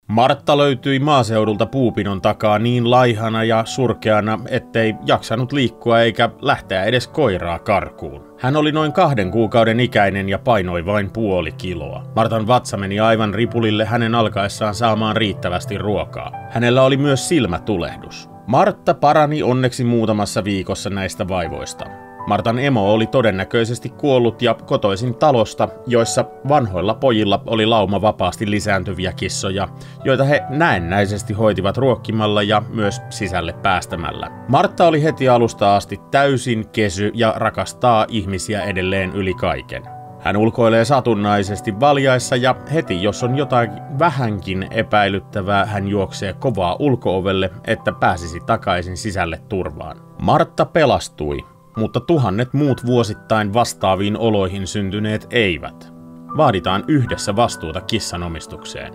Martta löytyi maaseudulta puupinon takaa niin laihana ja surkeana, ettei jaksanut liikkua eikä lähteä edes koiraa karkuun. Hän oli noin 2 kuukauden ikäinen ja painoi vain puoli kiloa. Martan vatsa meni aivan ripulille hänen alkaessaan saamaan riittävästi ruokaa. Hänellä oli myös silmätulehdus. Martta parani onneksi muutamassa viikossa näistä vaivoista. Martan emo oli todennäköisesti kuollut ja kotoisin talosta, joissa vanhoilla pojilla oli lauma vapaasti lisääntyviä kissoja, joita he näennäisesti hoitivat ruokkimalla ja myös sisälle päästämällä. Martta oli heti alusta asti täysin kesy ja rakastaa ihmisiä edelleen yli kaiken. Hän ulkoilee satunnaisesti valjaissa ja heti jos on jotain vähänkin epäilyttävää, hän juoksee kovaa ulko-ovelle, että pääsisi takaisin sisälle turvaan. Martta pelastui. Mutta tuhannet muut vuosittain vastaaviin oloihin syntyneet eivät. Vaaditaan yhdessä vastuuta kissanomistukseen.